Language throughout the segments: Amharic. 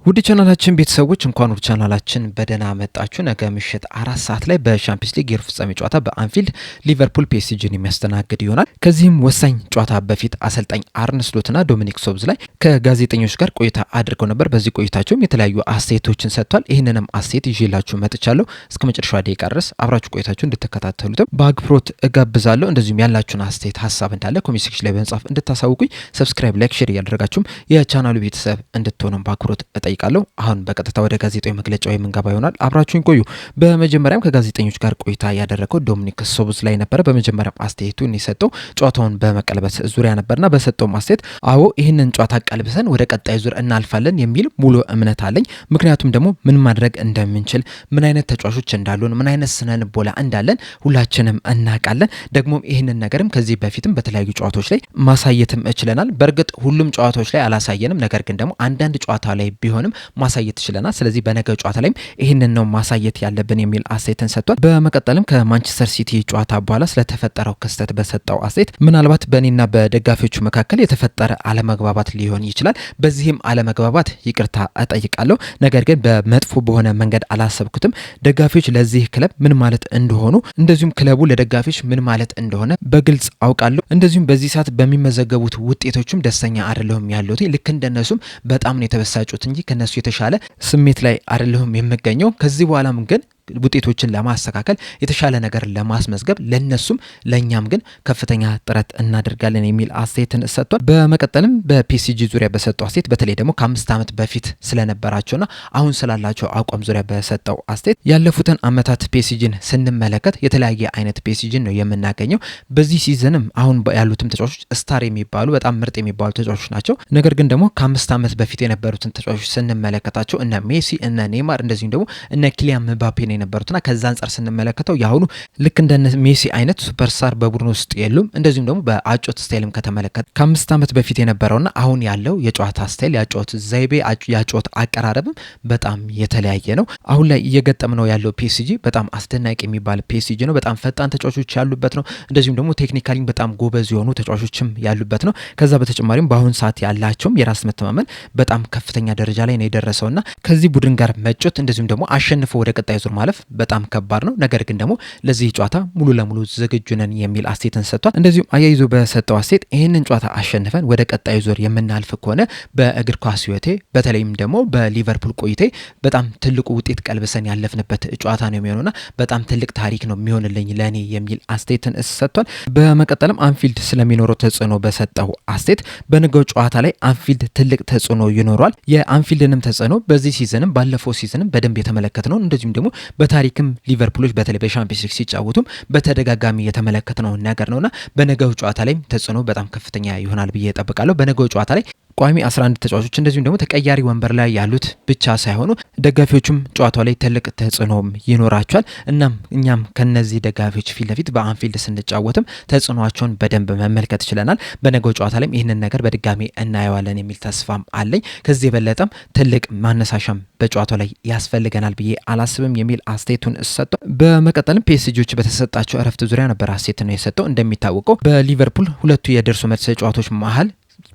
ውድ ቻናላችን ቤተሰቦች እንኳን ወደ ቻናላችን በደህና መጣችሁ። ነገ ምሽት 4 ሰዓት ላይ በሻምፒዮንስ ሊግ የሩብ ፍጻሜ ጨዋታ በአንፊልድ ሊቨርፑል ፒኤስጂን የሚያስተናግድ ይሆናል። ከዚህም ወሳኝ ጨዋታ በፊት አሰልጣኝ አርነ ስሎትና ዶሚኒክ ሶቦስላይ ከጋዜጠኞች ጋር ቆይታ አድርገው ነበር። በዚህ ቆይታቸውም የተለያዩ አስተያየቶችን ሰጥቷል። ይህንንም አስተያየት ይዤላችሁ መጥቻለሁ። እስከ መጨረሻው ደቂቃ ድረስ አብራችሁ ቆይታችሁ እንድትከታተሉትም በአክብሮት እጋብዛለሁ። እንደዚሁም ያላችሁን አስተያየት ሀሳብ እንዳለ ኮሜንት ሴክሽን ላይ በመጻፍ እንድታሳውቁኝ፣ ሰብስክራይብ፣ ላይክ፣ ሼር እያደረጋችሁም የቻናሉ ቤተሰብ እንድትሆኑም በአክብሮት ጠይቃለሁ። አሁን በቀጥታ ወደ ጋዜጣዊ መግለጫው የምንገባ ይሆናል። አብራችሁን ቆዩ። በመጀመሪያም ከጋዜጠኞች ጋር ቆይታ ያደረገው ዶሚኒክ ሶቦስላይ ነበር። በመጀመሪያም አስተያየቱን የሰጠው ጨዋታውን በመቀልበስ ዙሪያ ነበርና በሰጠው አስተያየት አዎ ይህንን ጨዋታ ቀልብሰን ወደ ቀጣይ ዙር እናልፋለን የሚል ሙሉ እምነት አለኝ። ምክንያቱም ደግሞ ምን ማድረግ እንደምንችል፣ ምን አይነት ተጫዋቾች እንዳሉን፣ ምን አይነት ስነ ልቦና እንዳለን ሁላችንም እናውቃለን። ደግሞ ይህንን ነገርም ከዚህ በፊትም በተለያዩ ጨዋታዎች ላይ ማሳየትም እችለናል። በእርግጥ ሁሉም ጨዋታዎች ላይ አላሳየንም። ነገር ግን ደግሞ አንዳንድ ጨዋታ ላይ ቢሆንም ማሳየት ይችላልና ስለዚህ በነገው ጨዋታ ላይም ይህንን ነው ማሳየት ያለብን የሚል አስተያየትን ሰጥቷል። በመቀጠልም ከማንቸስተር ሲቲ ጨዋታ በኋላ ስለተፈጠረው ክስተት በሰጠው አስተያየት ምናልባት በእኔና በደጋፊዎቹ መካከል የተፈጠረ አለመግባባት ሊሆን ይችላል። በዚህም አለመግባባት ይቅርታ እጠይቃለሁ። ነገር ግን በመጥፎ በሆነ መንገድ አላሰብኩትም። ደጋፊዎች ለዚህ ክለብ ምን ማለት እንደሆኑ እንደዚሁም ክለቡ ለደጋፊዎች ምን ማለት እንደሆነ በግልጽ አውቃለሁ። እንደዚሁም በዚህ ሰዓት በሚመዘገቡት ውጤቶችም ደስተኛ አይደለሁም ያለሁት። ልክ እንደነሱም በጣም ነው የተበሳጩት እንጂ ከነሱ የተሻለ ስሜት ላይ አይደለሁም የምገኘው። ከዚህ በኋላም ግን ውጤቶችን ለማስተካከል የተሻለ ነገር ለማስመዝገብ ለነሱም ለኛም ግን ከፍተኛ ጥረት እናደርጋለን የሚል አስተያየትን ሰጥቷል። በመቀጠልም በፒኤስጂ ዙሪያ በሰጠው አስተያየት በተለይ ደግሞ ከ5 ዓመት በፊት ስለነበራቸውና አሁን ስላላቸው አቋም ዙሪያ በሰጠው አስተያየት ያለፉትን ዓመታት ፒኤስጂን ስንመለከት የተለያየ አይነት ፒኤስጂን ነው የምናገኘው። በዚህ ሲዝንም አሁን ያሉትም ተጫዋቾች ስታር የሚባሉ በጣም ምርጥ የሚባሉ ተጫዋቾች ናቸው። ነገር ግን ደግሞ ከ5 ዓመት በፊት የነበሩትን ተጫዋቾች ስንመለከታቸው እነ ሜሲ፣ እነ ኔይማር እንደዚሁም ደግሞ እነ ኪሊያን ምባፔ ነበሩትና ከዛ አንጻር ስንመለከተው ያሁኑ ልክ እንደ ሜሲ አይነት ሱፐርስታር በቡድን ውስጥ የሉም። እንደዚሁም ደግሞ በአጮት ስታይልም ከተመለከተ ከ5 ዓመት በፊት የነበረውና አሁን ያለው የጨዋታ ስታይል፣ የጨዋታ ዘይቤ፣ የጨዋታ አቀራረብም በጣም የተለያየ ነው። አሁን ላይ እየገጠምነው ያለው ፒኤስጂ በጣም አስደናቂ የሚባል ፒኤስጂ ነው። በጣም ፈጣን ተጫዋቾች ያሉበት ነው። እንደዚሁም ደግሞ ቴክኒካሊ በጣም ጎበዝ የሆኑ ተጫዋቾችም ያሉበት ነው። ከዛ በተጨማሪም በአሁን ሰዓት ያላቸውም የራስ መተማመን በጣም ከፍተኛ ደረጃ ላይ ነው የደረሰውና ከዚህ ቡድን ጋር መጮት እንደዚሁም ደግሞ አሸንፎ ወደ ቀጣይ ዙር ማለፍ በጣም ከባድ ነው። ነገር ግን ደግሞ ለዚህ ጨዋታ ሙሉ ለሙሉ ዝግጁ ነን የሚል አስተያየትን ሰጥቷል። እንደዚሁም አያይዞ በሰጠው አስተያየት ይህንን ጨዋታ አሸንፈን ወደ ቀጣዩ ዙር የምናልፍ ከሆነ በእግር ኳስ ሕይወቴ በተለይም ደግሞ በሊቨርፑል ቆይቴ በጣም ትልቁ ውጤት ቀልብሰን ያለፍንበት ጨዋታ ነው የሚሆነውና በጣም ትልቅ ታሪክ ነው የሚሆንልኝ ለኔ የሚል አስተያየትን ሰጥቷል። በመቀጠልም አንፊልድ ስለሚኖረው ተጽዕኖ በሰጠው አስተያየት በነገው ጨዋታ ላይ አንፊልድ ትልቅ ተጽዕኖ ይኖረዋል። የአንፊልድንም ተጽዕኖ በዚህ ሲዝንም ባለፈው ሲዝንም በደንብ የተመለከትነው እንደዚሁም ደግሞ በታሪክም ሊቨርፑሎች በተለይ በሻምፒዮንስ ሊግ ሲጫወቱም በተደጋጋሚ የተመለከትነው ነገር ነውና በነገው ጨዋታ ላይ ተጽዕኖ በጣም ከፍተኛ ይሆናል ብዬ እጠብቃለሁ። በነገው ጨዋታ ላይ ቋሚ 11 ተጫዋቾች እንደዚሁም ደግሞ ተቀያሪ ወንበር ላይ ያሉት ብቻ ሳይሆኑ ደጋፊዎቹም ጨዋታው ላይ ትልቅ ተጽዕኖም ይኖራቸዋል። እናም እኛም ከነዚህ ደጋፊዎች ፊት ለፊት በአንፊልድ ስንጫወትም ተጽዕኖቸውን በደንብ መመልከት ችለናል። በነገው ጨዋታ ላይም ይህንን ነገር በድጋሚ እናየዋለን የሚል ተስፋም አለኝ። ከዚህ የበለጠም ትልቅ ማነሳሻም በጨዋታው ላይ ያስፈልገናል ብዬ አላስብም የሚል አስተያየቱን ሰጥቷል። በመቀጠልም ፒኤስጂዎች በተሰጣቸው እረፍት ዙሪያ ነበር አስተያየት ነው የሰጠው። እንደሚታወቀው በሊቨርፑል ሁለቱ የደርሶ መልስ ጨዋታዎች መሀል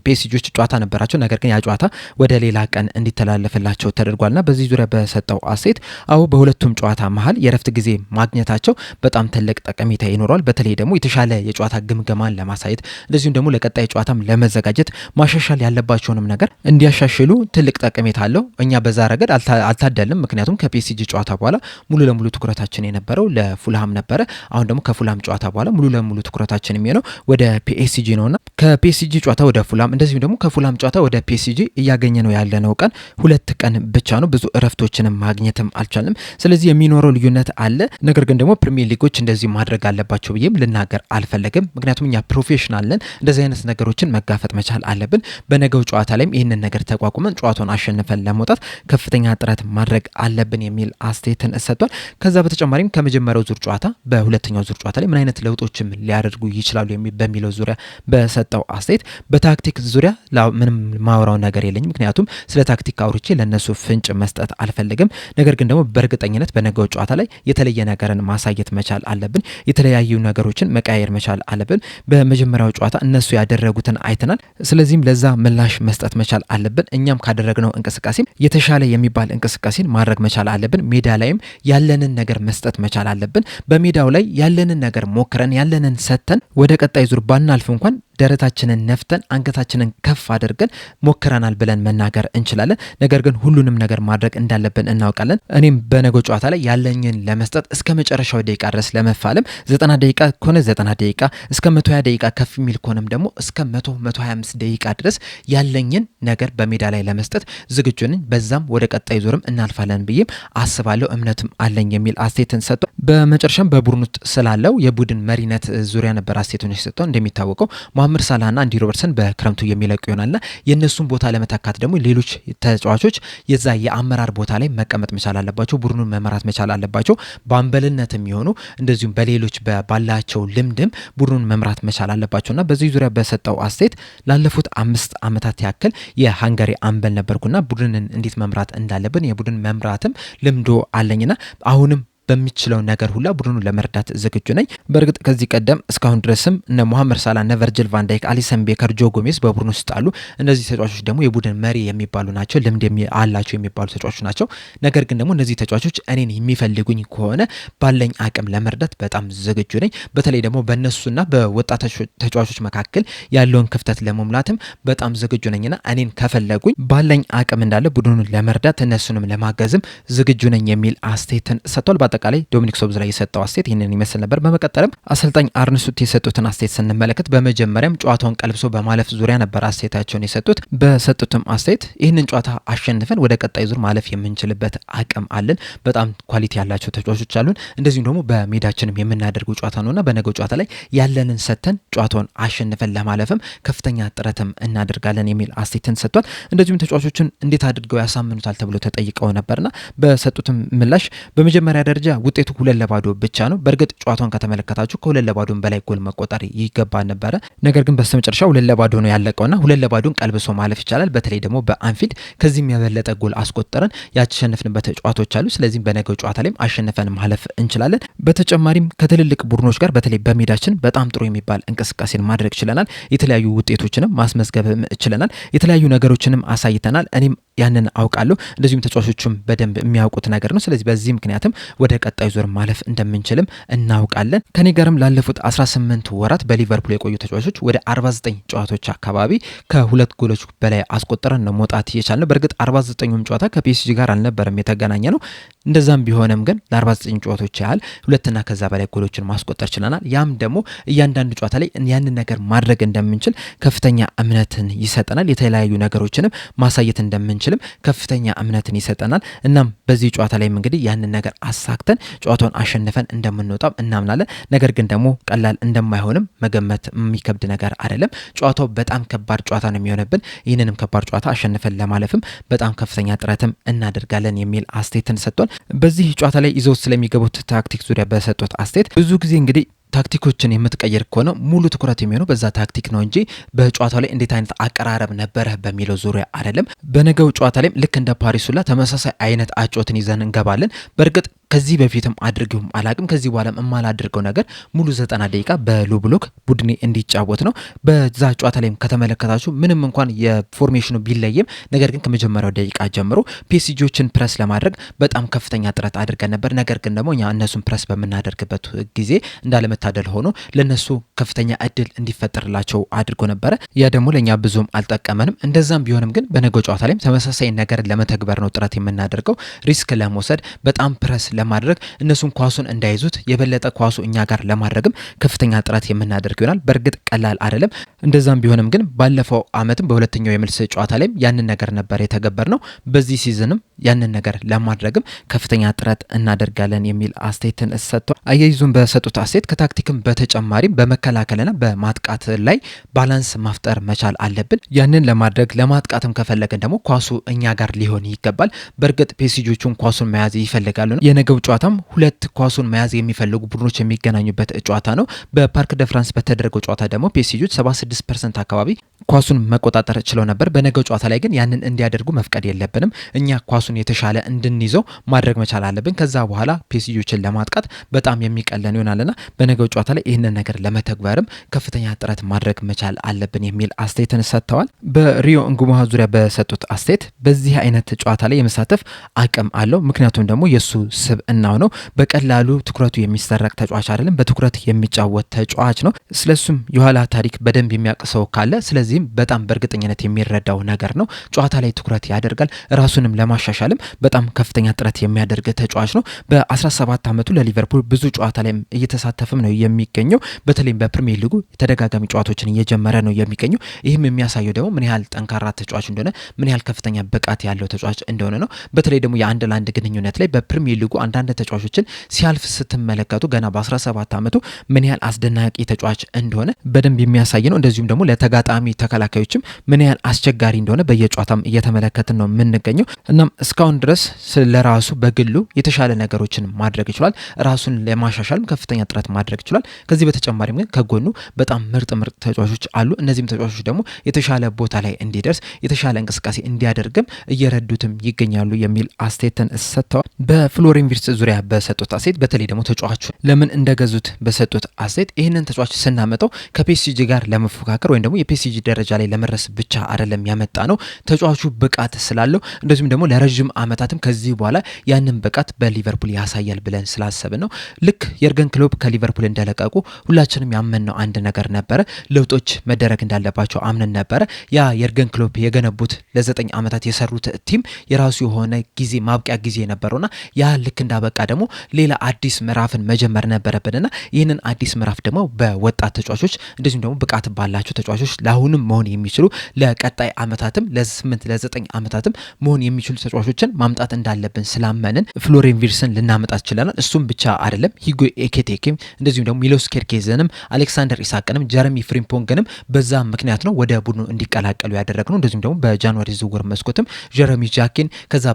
ፒኤስጂዎች ጨዋታ ነበራቸው። ነገር ግን ያ ጨዋታ ወደ ሌላ ቀን እንዲተላለፍላቸው ተደርጓልና በዚህ ዙሪያ በሰጠው አስተያየት አዎ በሁለቱም ጨዋታ መሀል የረፍት ጊዜ ማግኘታቸው በጣም ትልቅ ጠቀሜታ ይኖረዋል። በተለይ ደግሞ የተሻለ የጨዋታ ግምገማን ለማሳየት እንደዚሁም ደግሞ ለቀጣይ ጨዋታም ለመዘጋጀት ማሻሻል ያለባቸውንም ነገር እንዲያሻሽሉ ትልቅ ጠቀሜታ አለው። እኛ በዛ ረገድ አልታደልም። ምክንያቱም ከፒኤስጂ ጨዋታ በኋላ ሙሉ ለሙሉ ትኩረታችን የነበረው ለፉልሃም ነበረ። አሁን ደግሞ ከፉልሃም ጨዋታ በኋላ ሙሉ ለሙሉ ትኩረታችን የሚሆነው ወደ ፒኤስጂ ነውና ከፒኤስጂ ጨዋታ ወደ ፉልሃም እንደዚሁም ደግሞ ከፉልሃም ጨዋታ ወደ ፒኤስጂ እያገኘ ነው ያለነው ቀን 2 ቀን ብቻ ነው። ብዙ እረፍቶችንም ማግኘትም አልቻልንም። ስለዚህ የሚኖረው ልዩነት አለ። ነገር ግን ደግሞ ፕሪሚየር ሊጎች እንደዚህ ማድረግ አለባቸው ብዬም ልናገር አልፈለግም። ምክንያቱም እኛ ፕሮፌሽናል ነን። እንደዚህ አይነት ነገሮችን መጋፈጥ መቻል አለብን። በነገው ጨዋታ ላይም ይህንን ነገር ተቋቁመን ጨዋታውን አሸንፈን ለመውጣት ከፍተኛ ጥረት ማድረግ አለብን የሚል አስተያየትን ሰጥቷል። ከዛ በተጨማሪም ከመጀመሪያው ዙር ጨዋታ በሁለተኛው ዙር ጨዋታ ላይ ምን አይነት ለውጦችም ሊያደርጉ ይችላሉ በሚለው ዙሪያ በሰጠው አስተያየት በታክቲክ ታክቲክ ዙሪያ ምንም ማወራው ነገር የለኝም። ምክንያቱም ስለ ታክቲክ አውርቼ ለነሱ ፍንጭ መስጠት አልፈልግም። ነገር ግን ደግሞ በእርግጠኝነት በነገው ጨዋታ ላይ የተለየ ነገርን ማሳየት መቻል አለብን። የተለያዩ ነገሮችን መቀያየር መቻል አለብን። በመጀመሪያው ጨዋታ እነሱ ያደረጉትን አይተናል። ስለዚህም ለዛ ምላሽ መስጠት መቻል አለብን። እኛም ካደረግነው እንቅስቃሴም የተሻለ የሚባል እንቅስቃሴን ማድረግ መቻል አለብን። ሜዳ ላይም ያለንን ነገር መስጠት መቻል አለብን። በሜዳው ላይ ያለንን ነገር ሞክረን ያለንን ሰጥተን ወደ ቀጣይ ዙር ባናልፍ እንኳን ደረታችንን ነፍተን አንገታችንን ከፍ አድርገን ሞክረናል ብለን መናገር እንችላለን። ነገር ግን ሁሉንም ነገር ማድረግ እንዳለብን እናውቃለን። እኔም በነገው ጨዋታ ላይ ያለኝን ለመስጠት እስከ መጨረሻው ደቂቃ ድረስ ለመፋለም 90 ደቂቃ ከሆነ 90 ደቂቃ እስከ 120 ደቂቃ ከፍ የሚል ከሆነም ደግሞ እስከ 125 ደቂቃ ድረስ ያለኝን ነገር በሜዳ ላይ ለመስጠት ዝግጁ ነኝ። በዛም ወደ ቀጣይ ዙርም እናልፋለን ብዬም አስባለሁ፣ እምነትም አለኝ የሚል አስተያየትን ሰጥቷል። በመጨረሻም በቡድን ውስጥ ስላለው የቡድን መሪነት ዙሪያ ነበር አስተያየቶች ሰጥቷል። እንደሚታወቀው መሐመድ ሳላህና አንዲ ሮበርትሰን በክረምቱ የሚለቁ ይሆናልና የነሱን ቦታ ለመተካት ደግሞ ሌሎች ተጫዋቾች የዛ የአመራር ቦታ ላይ መቀመጥ መቻል አለባቸው። ቡድኑን መመራት መቻል አለባቸው። በአምበልነት የሚሆኑ እንደዚሁም በሌሎች ባላቸው ልምድም ቡድኑን መምራት መቻል አለባቸውና በዚህ ዙሪያ በሰጠው አስተያየት ላለፉት 5 ዓመታት ያክል የሃንጋሪ አምበል ነበርኩና ቡድንን እንዴት መምራት እንዳለብን የቡድን መምራትም ልምዶ አለኝና አሁንም በሚችለው ነገር ሁላ ቡድኑን ለመርዳት ዝግጁ ነኝ። በእርግጥ ከዚህ ቀደም እስካሁን ድረስም እነ መሐመድ ሳላህ፣ እነ ቨርጅል ቫን ዳይክ፣ አሊሰን ቤከር፣ ጆ ጎሜዝ በቡድኑ ውስጥ አሉ። እነዚህ ተጫዋቾች ደግሞ የቡድን መሪ የሚባሉ ናቸው፣ ልምድ አላቸው የሚባሉ ተጫዋቾች ናቸው። ነገር ግን ደግሞ እነዚህ ተጫዋቾች እኔን የሚፈልጉኝ ከሆነ ባለኝ አቅም ለመርዳት በጣም ዝግጁ ነኝ። በተለይ ደግሞ በእነሱና በወጣት ተጫዋቾች መካከል ያለውን ክፍተት ለመሙላትም በጣም ዝግጁ ነኝና እኔን ከፈለጉኝ ባለኝ አቅም እንዳለ ቡድኑን ለመርዳት እነሱንም ለማገዝም ዝግጁ ነኝ የሚል አስተያየትን ሰጥቷል። አጠቃላይ ዶሚኒክ ሶቦስላይ የሰጠው አስተያየት ይህንን ይመስል ነበር። በመቀጠልም አሰልጣኝ አርነ ስሎት የሰጡትን አስተያየት ስንመለከት በመጀመሪያም ጨዋታውን ቀልብሶ በማለፍ ዙሪያ ነበር አስተያየታቸውን የሰጡት። በሰጡትም አስተያየት ይህንን ጨዋታ አሸንፈን ወደ ቀጣይ ዙር ማለፍ የምንችልበት አቅም አለን፣ በጣም ኳሊቲ ያላቸው ተጫዋቾች አሉን፣ እንደዚሁም ደግሞ በሜዳችንም የምናደርገው ጨዋታ ነውና በነገው ጨዋታ ላይ ያለንን ሰጥተን ጨዋታውን አሸንፈን ለማለፍም ከፍተኛ ጥረትም እናደርጋለን የሚል አስተያየትን ሰጥቷል። እንደዚሁም ተጫዋቾችን እንዴት አድርገው ያሳምኑታል ተብሎ ተጠይቀው ነበርና በሰጡትም ምላሽ በመጀመሪያ ደረጃ ውጤቱ 2-0 ብቻ ነው። በእርግጥ ጨዋታውን ከተመለከታችሁ ከ2-0 በላይ ጎል መቆጠር ይገባ ነበረ። ነገር ግን በስተመጨረሻ 2-0 ነው ያለቀውና 2-0 ቀልብሶ ማለፍ ይቻላል። በተለይ ደግሞ በአንፊልድ ከዚህም የበለጠ ጎል አስቆጠረን ያሸነፍንበት ጨዋታዎች አሉ። ስለዚህም በነገው ጨዋታ ላይም አሸንፈን ማለፍ እንችላለን። በተጨማሪም ከትልልቅ ቡድኖች ጋር በተለይ በሜዳችን በጣም ጥሩ የሚባል እንቅስቃሴን ማድረግ ችለናል። የተለያዩ ውጤቶችንም ማስመዝገብ ችለናል። የተለያዩ ነገሮችንም አሳይተናል። እኔም ያንን አውቃለሁ፣ እንደዚሁም ተጫዋቾቹም በደንብ የሚያውቁት ነገር ነው። ስለዚህ በዚህ ምክንያትም ወደ ቀጣይ ዙር ማለፍ እንደምንችልም እናውቃለን። ከኔ ጋርም ላለፉት 18 ወራት በሊቨርፑል የቆዩ ተጫዋቾች ወደ 49 ጨዋታዎች አካባቢ ከ2 ጎሎች በላይ አስቆጠረን ነው መውጣት የቻልነው። በእርግጥ 49ኙም ጨዋታ ከፒኤስጂ ጋር አልነበረም የተገናኘ ነው። እንደዛም ቢሆንም ግን ለ49 ጨዋታዎች ያህል 2 እና ከዛ በላይ ጎሎችን ማስቆጠር ችለናል። ያም ደግሞ እያንዳንዱ ጨዋታ ላይ ያንን ነገር ማድረግ እንደምንችል ከፍተኛ እምነትን ይሰጠናል። የተለያዩ ነገሮችንም ማሳየት እንደምንችልም ከፍተኛ እምነትን ይሰጠናል። እናም በዚህ ጨዋታ ላይም እንግዲህ ያንን ነገር አሳክተን ጨዋታውን አሸንፈን እንደምንወጣም እናምናለን። ነገር ግን ደግሞ ቀላል እንደማይሆንም መገመት የሚከብድ ነገር አይደለም። ጨዋታው በጣም ከባድ ጨዋታ ነው የሚሆንብን። ይህንንም ከባድ ጨዋታ አሸንፈን ለማለፍም በጣም ከፍተኛ ጥረትም እናደርጋለን የሚል አስተያየትን ሰጥቷል። በዚህ ጨዋታ ላይ ይዘው ስለሚገቡት ታክቲክ ዙሪያ በሰጡት አስተያየት ብዙ ጊዜ እንግዲህ ታክቲኮችን የምትቀይር ከሆነ ሙሉ ትኩረት የሚሆነው በዛ ታክቲክ ነው እንጂ በጨዋታው ላይ እንዴት አይነት አቀራረብ ነበረ በሚለው ዙሪያ አይደለም። በነገው ጨዋታ ላይም ልክ እንደ ፓሪሱላ ተመሳሳይ አይነት አጮትን ይዘን እንገባለን። በእርግጥ ከዚህ በፊትም አድርጌውም አላቅም። ከዚህ በኋላም የማላደርገው ነገር ሙሉ 90 ደቂቃ በሎ ብሎክ ቡድኔ እንዲጫወት ነው። በዛ ጨዋታ ላይም ከተመለከታችሁ ምንም እንኳን የፎርሜሽኑ ቢለይም ነገር ግን ከመጀመሪያው ደቂቃ ጀምሮ ፒኤስጂዎችን ፕረስ ለማድረግ በጣም ከፍተኛ ጥረት አድርገን ነበር። ነገር ግን ደግሞ እኛ እነሱን ፕረስ በምናደርግበት ጊዜ እንዳለመታደል ሆኖ ለነሱ ከፍተኛ እድል እንዲፈጠርላቸው አድርጎ ነበረ። ያ ደግሞ ለኛ ብዙም አልጠቀመንም። እንደዛም ቢሆንም ግን በነገው ጨዋታ ላይም ተመሳሳይ ነገር ለመተግበር ነው ጥረት የምናደርገው። ሪስክ ለመውሰድ በጣም ፕረስ ለማድረግ እነሱን ኳሱን እንዳይዙት የበለጠ ኳሱ እኛ ጋር ለማድረግም ከፍተኛ ጥረት የምናደርግ ይሆናል። በእርግጥ ቀላል አይደለም። እንደዛም ቢሆንም ግን ባለፈው አመትም በሁለተኛው የመልስ ጨዋታ ላይም ያንን ነገር ነበር የተገበር ነው። በዚህ ሲዝንም ያንን ነገር ለማድረግም ከፍተኛ ጥረት እናደርጋለን የሚል አስተያየትን ሰጥቷል። አያይዙም በሰጡት አስተያየት ከታክቲክም በተጨማሪም በመከላከልና በማጥቃት ላይ ባላንስ ማፍጠር መቻል አለብን። ያንን ለማድረግ ለማጥቃትም ከፈለገን ደግሞ ኳሱ እኛ ጋር ሊሆን ይገባል። በእርግጥ ፔሲጆቹን ኳሱን መያዝ ይፈልጋሉ። የነገው ጨዋታም ሁለት ኳሱን መያዝ የሚፈልጉ ቡድኖች የሚገናኙበት ጨዋታ ነው። በፓርክ ደ ፍራንስ በተደረገው ጨዋታ ደግሞ ፔሲጆች 76% አካባቢ ኳሱን መቆጣጠር ችለው ነበር። በነገው ጨዋታ ላይ ግን ያንን እንዲያደርጉ መፍቀድ የለብንም። እኛ ኳሱን የተሻለ እንድንይዘው ማድረግ መቻል አለብን። ከዛ በኋላ ፔሲጆችን ለማጥቃት በጣም የሚቀለን ይሆናልና በነገው ጨዋታ ላይ ይህንን ነገር ለመተግበርም ከፍተኛ ጥረት ማድረግ መቻል አለብን የሚል አስተያየትን ሰጥተዋል። በሪዮ እንጉማሃ ዙሪያ በሰጡት አስተያየት በዚህ አይነት ጨዋታ ላይ የመሳተፍ አቅም አለው። ምክንያቱም ደግሞ የሱ ስብዕናው ነው። በቀላሉ ትኩረቱ የሚሰረቅ ተጫዋች አይደለም። በትኩረት የሚጫወት ተጫዋች ነው። ስለሱም የኋላ ታሪክ በደንብ የሚያውቅ ሰው ካለ ስለዚህም በጣም በእርግጠኝነት የሚረዳው ነገር ነው። ጨዋታ ላይ ትኩረት ያደርጋል። ራሱንም ለማሻሻልም በጣም ከፍተኛ ጥረት የሚያደርግ ተጫዋች ነው። በ17 ዓመቱ ለሊቨርፑል ብዙ ጨዋታ ላይ እየተሳተፈም ነው የሚገኘው። በተለይም በፕሪሚየር ሊጉ ተደጋጋሚ ጨዋታዎችን እየጀመረ ነው የሚገኘው። ይህም የሚያሳየው ደግሞ ምን ያህል ጠንካራ ተጫዋች እንደሆነ፣ ምን ያህል ከፍተኛ ብቃት ያለው ተጫዋች እንደሆነ ነው። በተለይ ደግሞ የአንድ ለአንድ ግንኙነት ላይ በፕሪሚየር ሊጉ አንዳንድ ተጫዋቾችን ሲያልፍ ስትመለከቱ ገና በ17 ዓመቱ ምን ያህል አስደናቂ ተጫዋች እንደሆነ በደንብ የሚያሳይ ነው። እንደዚሁም ደግሞ ለተጋጣሚ ተከላካዮችም ምን ያህል አስቸጋሪ እንደሆነ በየጨዋታም እየተመለከትን ነው የምንገኘው። እናም እስካሁን ድረስ ስለራሱ በግሉ የተሻለ ነገሮችን ማድረግ ይችላል። ራሱን ለማሻሻልም ከፍተኛ ጥረት ማድረግ ይችላል። ከዚህ በተጨማሪም ግን ከጎኑ በጣም ምርጥ ተጫዋቾች አሉ። እነዚህም ተጫዋቾች ደግሞ የተሻለ ቦታ ላይ እንዲደርስ የተሻለ እንቅስቃሴ እንዲያደርግም እየረዱትም ይገኛሉ የሚል አስተያየትን ሰጥተዋል። በፍሎሪያን ቪርትዝ ዙሪያ በሰጡት አስተያየት በተለይ ደግሞ ተጫዋቹ ለምን እንደገዙት በሰጡት አስተያየት ይህንን ተጫዋች ስናመጣው ከፒኤስጂ ጋር ለመፎካከር ወይም ደግሞ የፒኤስጂ ደረጃ ላይ ለመድረስ ብቻ አይደለም ያመጣ ነው። ተጫዋቹ ብቃት ስላለው እንደዚሁም ደግሞ ለረጅም ዓመታትም ከዚህ በኋላ ያንን ብቃት በሊቨርፑል ያሳያል ብለን ስላሰብን ነው። ልክ የርገን ክሎፕ ከሊቨርፑል እንደለቀቁ ሁላችንም ያመንነው አንድ ነገር ነበረ። ለውጦች መደረግ እንዳለባቸው አምነን ነበረ። ያ የርገን ክሎፕ የገነቡት ለ9 ዓመታት የሰሩት ቲም የራሱ የሆነ ጊዜ ማብቂያ ጊዜ ነበረውና ያ ልክ እንዳበቃ ደግሞ ሌላ አዲስ ምዕራፍን መጀመር ነበረብንና ይህንን አዲስ ምዕራፍ ደግሞ በወጣት ተጫዋቾች እንደዚሁም ደግሞ ብቃት ባላቸው ተጫዋቾች ለአሁንም መሆን የሚችሉ ለቀጣይ ዓመታትም ለ8 ለ9 ዓመታትም መሆን የሚችሉ ተጫዋቾችን ማምጣት እንዳለብን ስላመንን ፍሎሪያን ቪርትዝን ልናመጣ ችለናል። እሱም ብቻ አይደለም ሂጎ ኤኬቴኬም እንደዚሁም ደግሞ ሚሎስ ኬርኬዝንም አሌክሳንደር ኢሳቅንም ጀረሚ ፍሪምፖንግንም በዛ ምክንያት ነው ወደ ቡድኑ እንዲቀላቀሉ ያደረግነው። እንደዚሁም ደግሞ በጃንዋሪ ዝውውር መስኮትም ጀረሚ ጃኬን ከዛ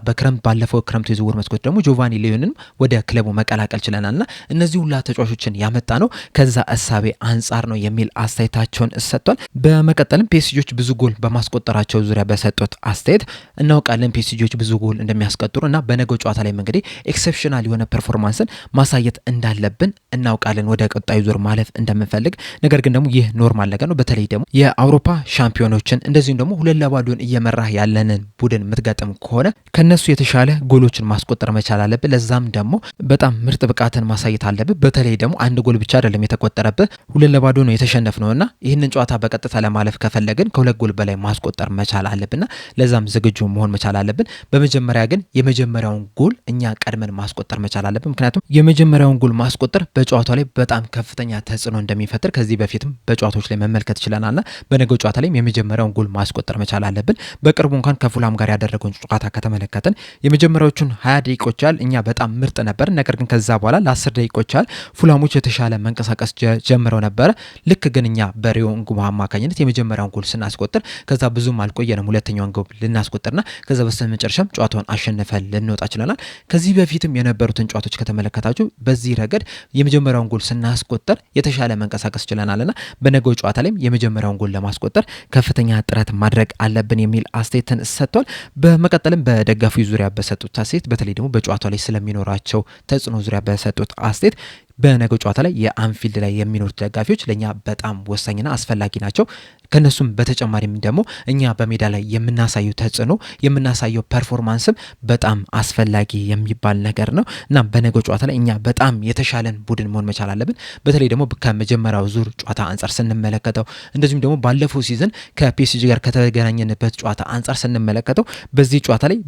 ባለፈው ክረምት የዝውውር መስኮት ደግሞ ጆቫኒ ሌዮንን ወደ ክለቡ መቀላቀል ችለናልና እነዚህ ሁላ ተጫዋቾችን ያመጣ ነው ከዛ እሳቤ አንጻር ነው የሚል አስተያየታቸውን ሰጥቷል። በመቀጠልም ፒኤስጂዎች ብዙ ጎል በማስቆጠራቸው ዙሪያ በሰጡት አስተያየት እናውቃለን ፒኤስጂዎች ብዙ ጎል እንደሚያስቆጥሩ እና በነገው ጨዋታ ላይ እንግዲህ ኤክሰፕሽናል የሆነ ፐርፎርማንስን ማሳየት እንዳለብን እናውቃለን። ወደ ቀጣዩ ዙር ማለፍ እንደምንፈልግ ነገር ግን ደግሞ ይህ ኖርማል ነገር ነው። በተለይ ደግሞ የአውሮፓ ሻምፒዮኖችን እንደዚሁም ደግሞ 2-0 እየመራህ ያለንን ቡድን የምትገጥም ከሆነ ከነሱ የተሻለ ጎሎችን ማስቆጠር መቻል አለብህ። ለዛም ደግሞ በጣም ምርጥ ብቃትን ማሳየት አለብህ። በተለይ ደግሞ አንድ ጎል ብቻ አይደለም የተቆጠረብህ 2-0 ነው የተሸነፍነውና ይህንን ጨዋታ በቀጥታ ለማለፍ ከፈለግን ከ2 ጎል በላይ ማስቆጠር መቻል አለብንና ለዛም ዝግጁ መሆን መቻል አለብን። በመጀመሪያ ግን የመጀመሪያውን ጎል እኛ ቀድመን ማስቆጠር መቻል አለብን። ምክንያቱም የመጀመሪያውን ጎል ማስቆጠር በጨዋታው ላይ በጣም ከፍተኛ ተጽዕኖ እንደሚፈጥር ከዚህ በፊትም በጨዋታዎች ላይ መመልከት ችለናልና በነገው ጨዋታ ላይ የመጀመሪያውን ጎል ማስቆጠር መቻል አለብን። በቅርቡ እንኳን ከፉላም ጋር ያደረገውን ጨዋታ ከተመለከተን የመጀመሪያዎቹን 20 ደቂቆች ያህል እኛ በጣም ምርጥ ነበር። ነገር ግን ከዛ በኋላ ለ10 ደቂቆች ያህል ፉላሞች የተሻለ መንቀሳቀስ ጀምረው ነበረ። ልክ ግን እኛ በሪዮ እንጉማሃ አማካኝነት የመጀመሪያውን ጎል ስናስቆጥር ከዛ ብዙም አልቆየንም ሁለተኛውን ጎል ልናስቆጥርና ከዛ በስተመጨረሻም ጨዋታውን አሸንፈን ልንወጣ ችለናል። ከዚህ በፊትም የነበሩትን ጨዋታዎች ከተመለከታችሁ በዚህ ረገድ የመጀመሪያውን ጎል ስናስቆጥር የተሻለ መንቀሳቀስ ችለናልና በነገው ጨዋታ ላይም የመጀመሪያውን ጎል ለማስቆጠር ከፍተኛ ጥረት ማድረግ አለብን የሚል አስተያየትን ሰጥቷል። በመቀጠልም በደጋፊው ዙሪያ በሰጡት አስተያየት በተለይ ደግሞ በጨዋታው ላይ ስለሚኖራቸው ተጽዕኖ ዙሪያ በሰጡት አስተያየት በነገው ጨዋታ ላይ የአንፊልድ ላይ የሚኖሩት ደጋፊዎች ለኛ በጣም ወሳኝና አስፈላጊ ናቸው። ከነሱም በተጨማሪም ደግሞ እኛ በሜዳ ላይ የምናሳየው ተጽዕኖ የምናሳየው ፐርፎርማንስም በጣም አስፈላጊ የሚባል ነገር ነው እና በነገው ጨዋታ ላይ እኛ በጣም የተሻለን ቡድን መሆን መቻል አለብን። በተለይ ደግሞ ከመጀመሪያው ዙር ጨዋታ አንጻር ስንመለከተው እንደዚሁም ደግሞ ባለፈው ሲዝን ከፒኤስጂ ጋር ከተገናኘንበት ጨዋታ አንጻር ስንመለከተው በዚህ ጨዋታ ላይ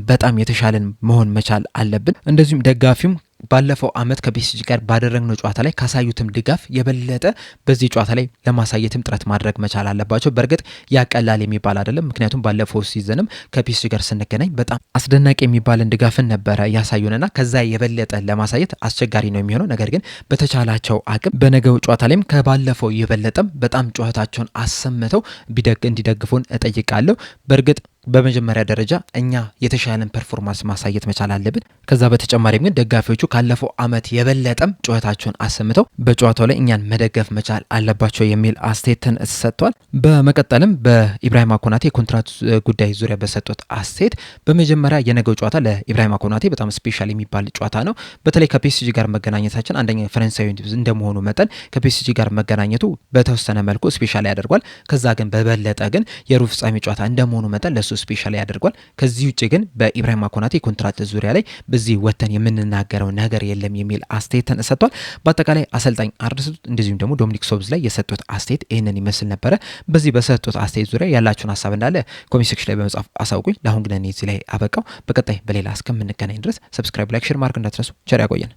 በጣም የተሻለን መሆን መቻል አለብን። እንደዚሁም ደጋፊውም ባለፈው አመት ከፒኤስጂ ጋር ባደረግነው ጨዋታ ላይ ካሳዩትም ድጋፍ የበለጠ በዚህ ጨዋታ ላይ ለማሳየትም ጥረት ማድረግ መቻል አለባቸው። በእርግጥ ያቀላል የሚባል አይደለም፣ ምክንያቱም ባለፈው ሲዘንም ከፒኤስጂ ጋር ስንገናኝ በጣም አስደናቂ የሚባልን ድጋፍን ነበረ ያሳዩንና ከዛ የበለጠ ለማሳየት አስቸጋሪ ነው የሚሆነው። ነገር ግን በተቻላቸው አቅም በነገው ጨዋታ ላይም ከባለፈው የበለጠም በጣም ጨዋታቸውን አሰምተው እንዲደግፉን እጠይቃለሁ። በእርግጥ በመጀመሪያ ደረጃ እኛ የተሻለን ፐርፎርማንስ ማሳየት መቻል አለብን። ከዛ በተጨማሪም ግን ደጋፊዎቹ ካለፈው አመት የበለጠም ጨዋታቸውን አሰምተው በጨዋታው ላይ እኛን መደገፍ መቻል አለባቸው የሚል አስተያየትን ሰጥቷል። በመቀጠልም በኢብራሂማ ኮናቴ የኮንትራት ጉዳይ ዙሪያ በሰጡት አስተያየት በመጀመሪያ የነገው ጨዋታ ለኢብራሂማ ኮናቴ በጣም ስፔሻል የሚባል ጨዋታ ነው። በተለይ ከፒኤስጂ ጋር መገናኘታችን አንደኛ ፈረንሳዊ እንደመሆኑ መጠን ከፒኤስጂ ጋር መገናኘቱ በተወሰነ መልኩ ስፔሻል ያደርጓል። ከዛ ግን በበለጠ ግን የሩብ ፍጻሜ ጨዋታ እንደመሆኑ መጠን ለሱ ስፔሻል ያደርጓል። ከዚህ ውጭ ግን በኢብራሂማ ኮናቴ ኮንትራት ዙሪያ ላይ በዚህ ወተን የምንናገረው ነገር የለም የሚል አስተያየትን ሰጥቷል። በአጠቃላይ አሰልጣኝ አርነ ስሎት እንደዚሁም ደግሞ ዶሚኒክ ሶቦስላይ ላይ የሰጡት አስተያየት ይህንን ይመስል ነበረ። በዚህ በሰጡት አስተያየት ዙሪያ ያላችሁን ሀሳብ እንዳለ ኮሜንት ሴክሽን ላይ በመጻፍ አሳውቁኝ። ለአሁን ግን እኔ እዚህ ላይ አበቃው። በቀጣይ በሌላ እስከምንገናኝ ድረስ ሰብስክራይብ፣ ላይክ፣ ሼር ማድረግ እንዳትረሱ። ቸር ያቆየን።